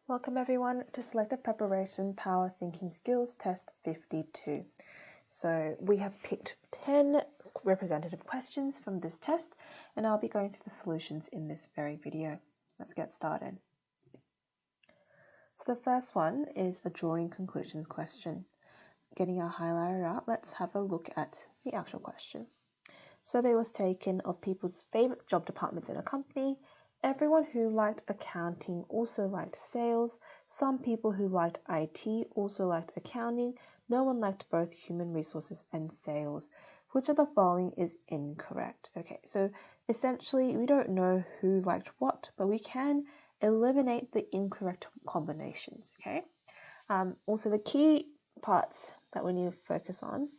Welcome everyone to Selective Preparation Power Thinking Skills Test 52. So we have picked 10 representative questions from this test and I'll be going through the solutions in this very video. Let's get started. So the first one is a drawing conclusions question. Getting our highlighter out, let's have a look at the actual question. Survey was taken of people's favorite job departments in a company. Everyone who liked accounting also liked sales. Some people who liked IT also liked accounting. No one liked both human resources and sales. Which of the following is incorrect? Okay, so essentially we don't know who liked what, but we can eliminate the incorrect combinations, okay? Also, the key parts that we need to focus on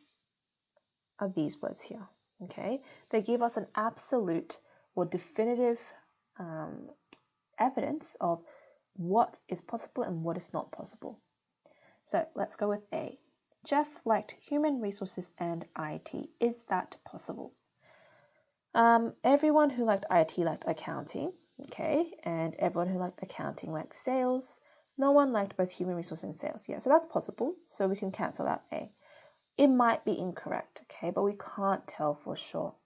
are these words here, okay? They give us an absolute or definitive evidence of what is possible and what is not possible. So let's go with A. Jeff liked human resources and IT. Is that possible? Everyone who liked IT liked accounting, okay? And everyone who liked accounting liked sales. No one liked both human resources and sales. Yeah, so that's possible. So we can cancel out A. It might be incorrect, okay? But we can't tell for sure.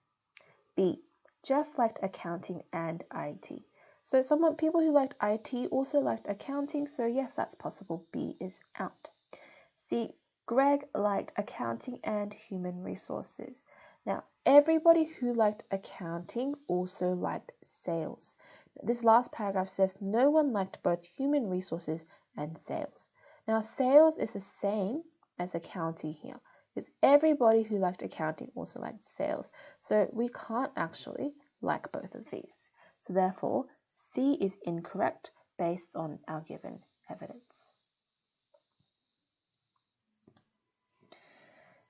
B. Jeff liked accounting and IT. So people who liked IT also liked accounting, so yes, that's possible. B is out. C. Greg liked accounting and human resources. Now, everybody who liked accounting also liked sales. This last paragraph says no one liked both human resources and sales. Now, sales is the same as accounting here. Because everybody who liked accounting also liked sales. So we can't actually like both of these. So therefore, C is incorrect based on our given evidence.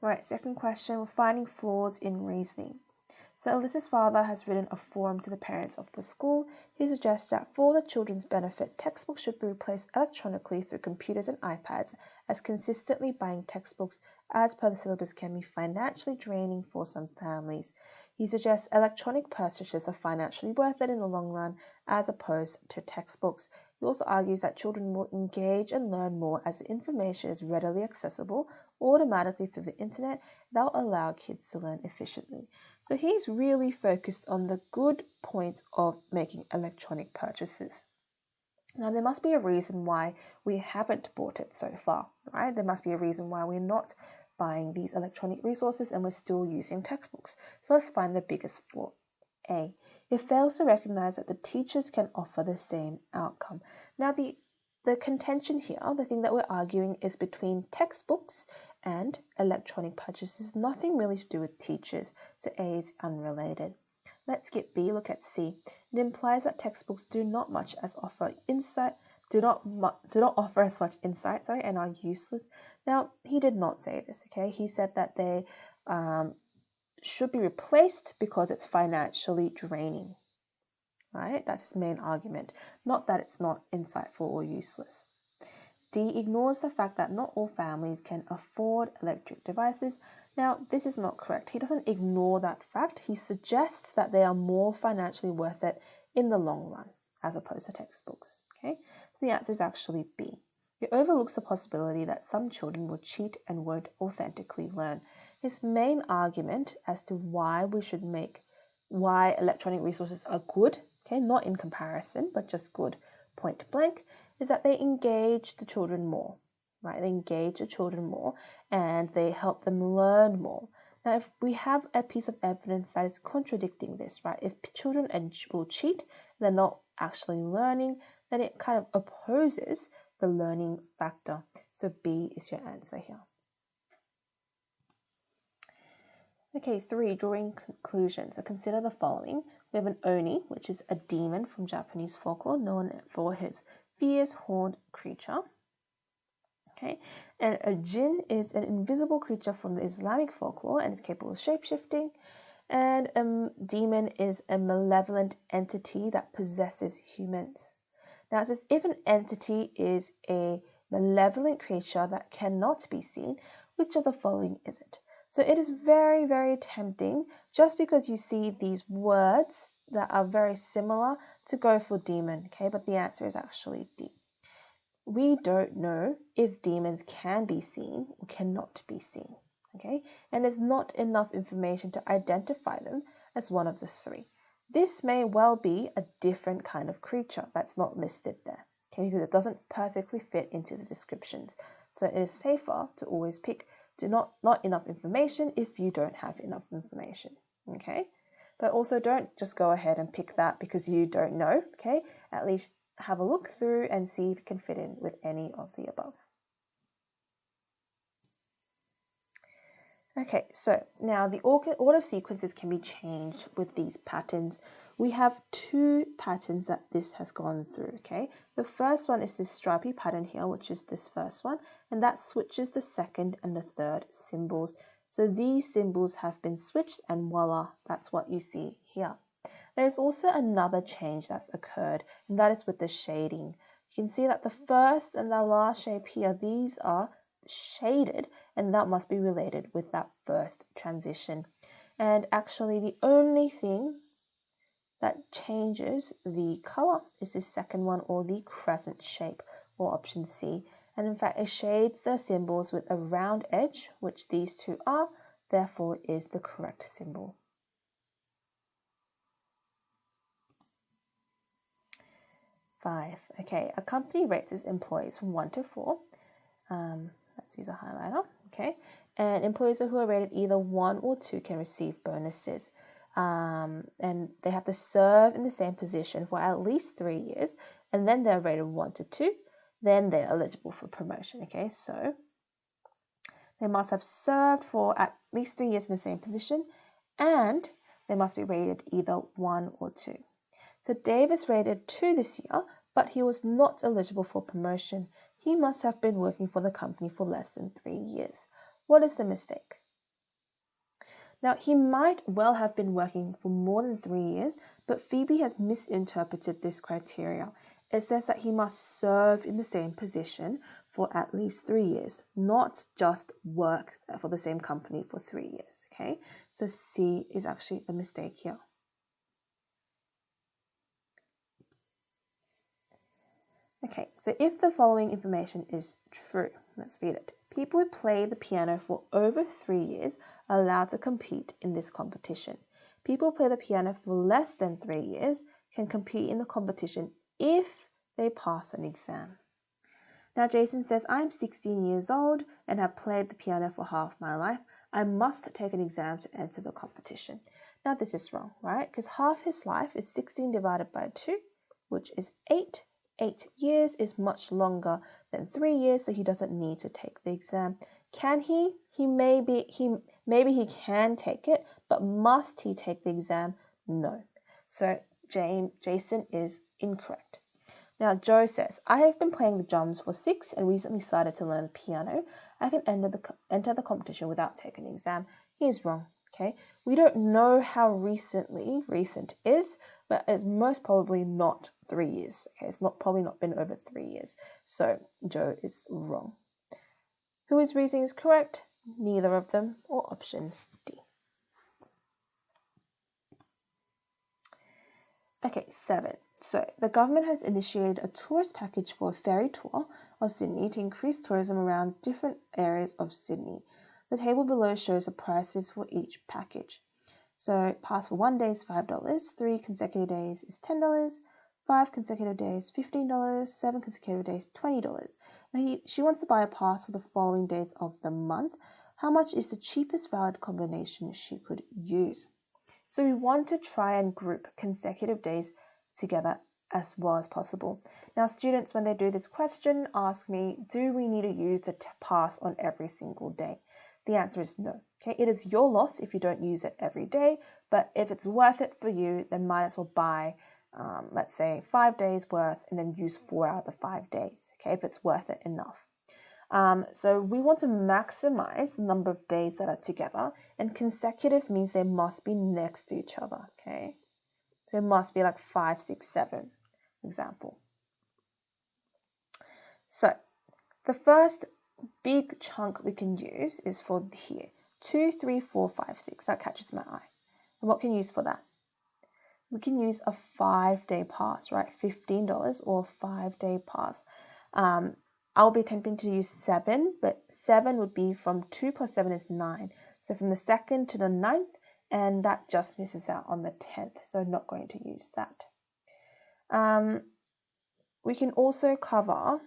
Right, second question, we're finding flaws in reasoning. So Alyssa's father has written a form to the parents of the school. He suggests that for the children's benefit, textbooks should be replaced electronically through computers and iPads, as consistently buying textbooks as per the syllabus can be financially draining for some families. He suggests electronic purchases are financially worth it in the long run as opposed to textbooks. He also argues that children will engage and learn more as the information is readily accessible automatically through the internet. That will allow kids to learn efficiently. So he's really focused on the good points of making electronic purchases. Now, there must be a reason why we haven't bought it so far, right? There must be a reason why we're not buying these electronic resources and we're still using textbooks. So let's find the biggest flaw. A. It fails to recognize that the teachers can offer the same outcome. Now, the contention here, the thing that we're arguing is between textbooks and electronic purchases, nothing really to do with teachers. So A is unrelated. Let's skip B, look at C. It implies that textbooks do not offer as much insight, and are useless. Now, he did not say this, okay? He said that they should be replaced because it's financially draining, right? That's his main argument, not that it's not insightful or useless. D ignores the fact that not all families can afford electric devices. Now, this is not correct. He doesn't ignore that fact. He suggests that they are more financially worth it in the long run as opposed to textbooks, okay? The answer is actually B. It overlooks the possibility that some children will cheat and won't authentically learn. His main argument as to why electronic resources are good, okay, not in comparison, but just good, point blank, is that they engage the children more, right? They engage the children more and they help them learn more. Now, if we have a piece of evidence that is contradicting this, right? If children will cheat, they're not actually learning, then it kind of opposes the learning factor. So B is your answer here. Okay, 3, drawing conclusions. So consider the following. We have an Oni, which is a demon from Japanese folklore, known for his fierce horned creature. Okay, and a jinn is an invisible creature from the Islamic folklore and is capable of shape-shifting. And a demon is a malevolent entity that possesses humans. Now it says if an entity is a malevolent creature that cannot be seen, which of the following is it? So it is very, very tempting, just because you see these words that are very similar, to go for demon, okay? But the answer is actually D. we don't know if demons can be seen or cannot be seen, okay? And there's not enough information to identify them as one of the three. This may well be a different kind of creature that's not listed there, okay, because it doesn't perfectly fit into the descriptions. So it is safer to always pick not enough information if you don't have enough information, okay? But also don't just go ahead and pick that because you don't know, okay? At least have a look through and see if it can fit in with any of the above. Okay, so now the order of sequences can be changed with these patterns. We have two patterns that this has gone through, okay? The first one is this stripy pattern here, which is this first one, and that switches the second and the third symbols. So these symbols have been switched and voila, that's what you see here. There's also another change that's occurred, and that is with the shading. You can see that the first and the last shape here, these are shaded, and that must be related with that first transition. And actually the only thing that changes the color is this second one, or the crescent shape, or option C. And in fact it shades the symbols with a round edge, which these two are, therefore is the correct symbol. Five. Okay, a company rates its employees from 1 to 4. Let's use a highlighter. Okay, and employees who are rated either 1 or 2 can receive bonuses. And they have to serve in the same position for at least 3 years, and then they're rated 1 to 2. Then they're eligible for promotion. Okay, so they must have served for at least 3 years in the same position, and they must be rated either 1 or 2. So Dave is rated 2 this year, but he was not eligible for promotion. He must have been working for the company for less than 3 years. What is the mistake? Now, he might well have been working for more than 3 years, but Phoebe has misinterpreted this criteria. It says that he must serve in the same position for at least 3 years, not just work for the same company for 3 years, okay? So C is actually the mistake here. Okay, so if the following information is true, let's read it. People who play the piano for over 3 years are allowed to compete in this competition. People who play the piano for less than 3 years can compete in the competition if they pass an exam. Now Jason says, I'm 16 years old and have played the piano for half my life. I must take an exam to enter the competition. Now this is wrong, right? Because half his life is 16 divided by 2, which is 8. 8 years is much longer than 3 years, so he doesn't need to take the exam. Can he? Maybe he can take it, but must he take the exam? No. So Jason is incorrect. Now Joe says, I have been playing the drums for 6 and recently started to learn the piano. I can enter the competition without taking an exam. He is wrong. Okay, we don't know how recent is, but it's most probably not 3 years. Okay, it's probably not been over 3 years. So Joe is wrong. Whose reasoning is correct? Neither of them, or option D. Okay, 7. So the government has initiated a tourist package for a ferry tour of Sydney to increase tourism around different areas of Sydney. The table below shows the prices for each package. So pass for 1 day is $5, 3 consecutive days is $10, 5 consecutive days $15, 7 consecutive days $20. Now she wants to buy a pass for the following days of the month. How much is the cheapest valid combination she could use? So we want to try and group consecutive days together as well as possible. Now students, when they do this question, ask me, do we need to use the pass on every single day? The answer is no. Okay, it is your loss if you don't use it every day, but if it's worth it for you, then might as well buy, let's say 5 days worth and then use 4 out of the 5 days, okay, if it's worth it enough. So we want to maximize the number of days that are together, and consecutive means they must be next to each other, okay? So it must be like 5, 6, 7, for example. So the first big chunk we can use is for here. 2, 3, 4, 5, 6. That catches my eye. And what can you use for that? We can use a 5-day pass, right? $15 or 5-day pass. I'll be attempting to use 7, but 7 would be from 2 plus 7 is 9. So from the 2nd to the 9th, and that just misses out on the 10th, so not going to use that. We can also cover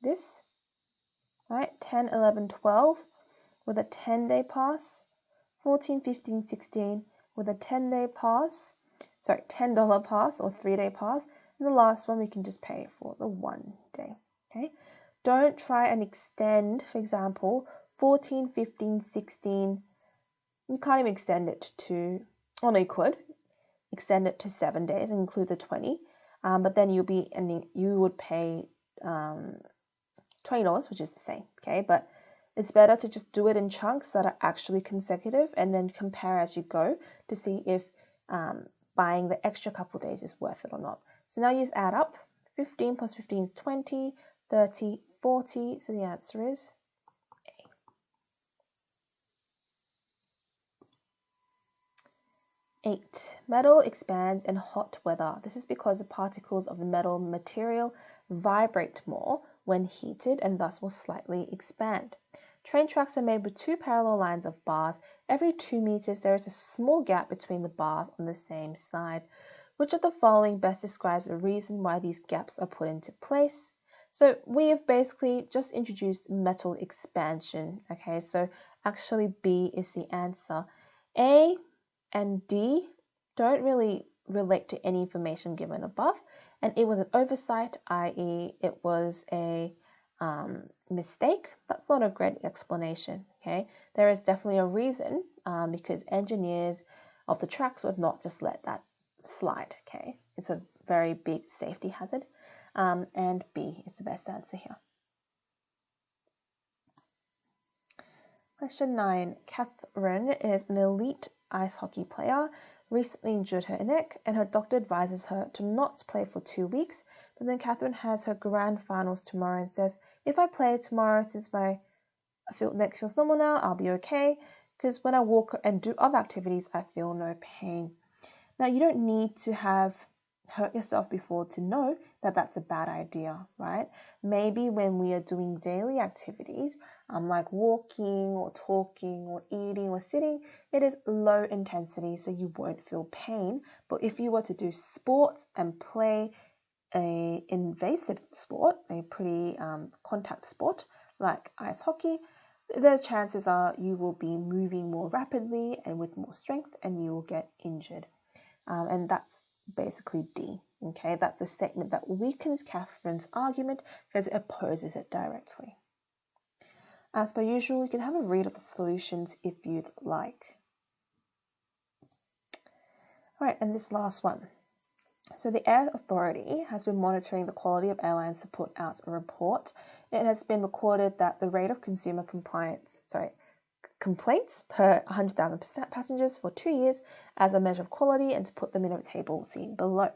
this, right? 10, 11, 12 with a 10-day pass, 14, 15, 16 with a 10-day pass, sorry, $10 pass or 3-day pass, and the last one we can just pay for the 1 day, okay? Don't try and extend, for example, 14, 15, 16, you can't even extend it to, oh no, you could extend it to 7 days and include the 20, but then you would pay $20, which is the same, okay? But it's better to just do it in chunks that are actually consecutive and then compare as you go to see if buying the extra couple days is worth it or not. So now you just add up. 15 plus 15 is 20, 30, 40. So the answer is A. 8. Metal expands in hot weather. This is because the particles of the metal material vibrate more when heated and thus will slightly expand. Train tracks are made with 2 parallel lines of bars. Every 2 meters, there is a small gap between the bars on the same side. Which of the following best describes the reason why these gaps are put into place? So we have basically just introduced metal expansion. Okay, so actually B is the answer. A and D don't really relate to any information given above, and it was an oversight, i.e. it was a mistake. That's not a great explanation, okay? There is definitely a reason because engineers of the tracks would not just let that slide, okay? It's a very big safety hazard, and B is the best answer here. Question 9. Catherine is an elite ice hockey player, recently injured her neck, and her doctor advises her to not play for 2 weeks. But then Catherine has her grand finals tomorrow and says, if I play tomorrow, since my neck feels normal now, I'll be okay, because when I walk and do other activities, I feel no pain. Now, you don't need to have hurt yourself before to know that that's a bad idea, right? Maybe when we are doing daily activities, like walking or talking or eating or sitting, it is low intensity, so you won't feel pain. But if you were to do sports and play a invasive sport, a pretty contact sport like ice hockey, the chances are you will be moving more rapidly and with more strength, and you will get injured. And that's basically D, okay? That's a statement that weakens Catherine's argument because it opposes it directly. As per usual, you can have a read of the solutions if you'd like. All right, and this last one. So the Air Authority has been monitoring the quality of airlines to put out a report. It has been recorded that the rate of consumer complaints per 100,000 passengers for 2 years as a measure of quality, and to put them in a table seen below.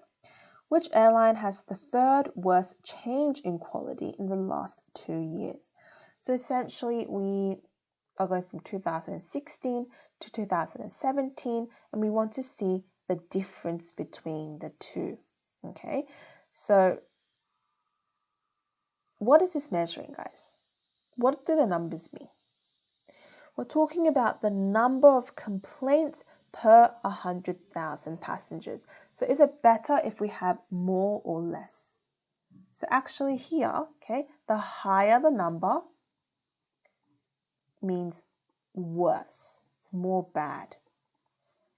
Which airline has the 3rd worst change in quality in the last 2 years? So essentially we are going from 2016 to 2017, and we want to see the difference between the two, okay? So what is this measuring, guys? What do the numbers mean? We're talking about the number of complaints per 100,000 passengers. So is it better if we have more or less? So actually here, okay, the higher the number means worse. It's more bad.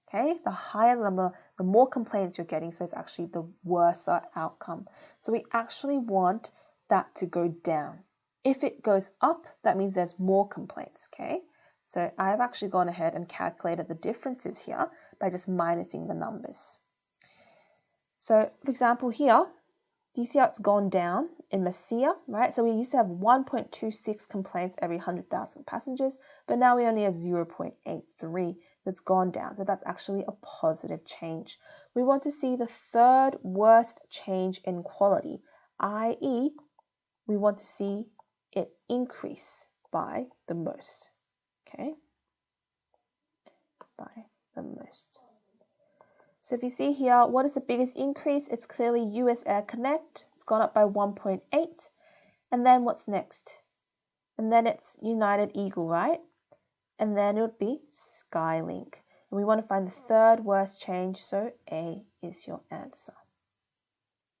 Okay, the higher the number, the more complaints you're getting, so it's actually the worse outcome. So we actually want that to go down. If it goes up, that means there's more complaints, okay? So I've actually gone ahead and calculated the differences here by just minusing the numbers. So for example here, do you see how it's gone down in Masia, right? So we used to have 1.26 complaints every 100,000 passengers, but now we only have 0.83. So it's gone down. So that's actually a positive change. We want to see the 3rd worst change in quality, i.e. we want to see it increase by the most, okay? By the most. So if you see here, what is the biggest increase? It's clearly US Air Connect. It's gone up by 1.8. And then what's next? And then it's United Eagle, right? And then it would be Skylink. And we want to find the third worst change, so A is your answer.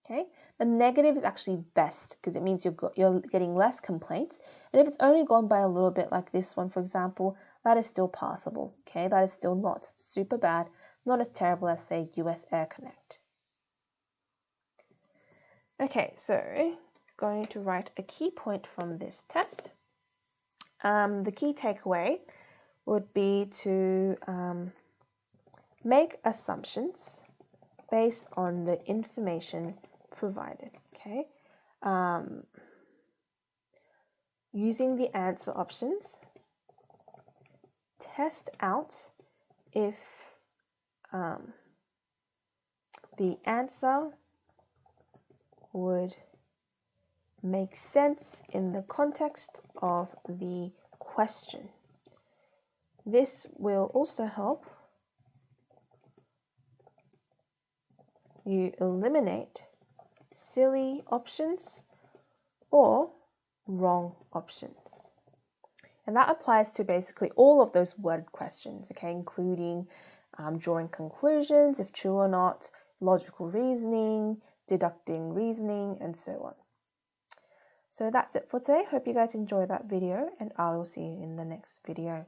Okay, the negative is actually best because it means you're getting less complaints. And if it's only gone by a little bit like this one, for example, that is still passable. Okay, that is still not super bad, not as terrible as, say, US Air Connect. Okay, so going to write a key point from this test. The key takeaway would be to make assumptions based on the information provided. Okay, using the answer options, test out if the answer would make sense in the context of the question. This will also help you eliminate silly options or wrong options. And that applies to basically all of those worded questions, okay, including drawing conclusions, if true or not, logical reasoning, deducting reasoning, and so on. So that's it for today. Hope you guys enjoyed that video, and I will see you in the next video.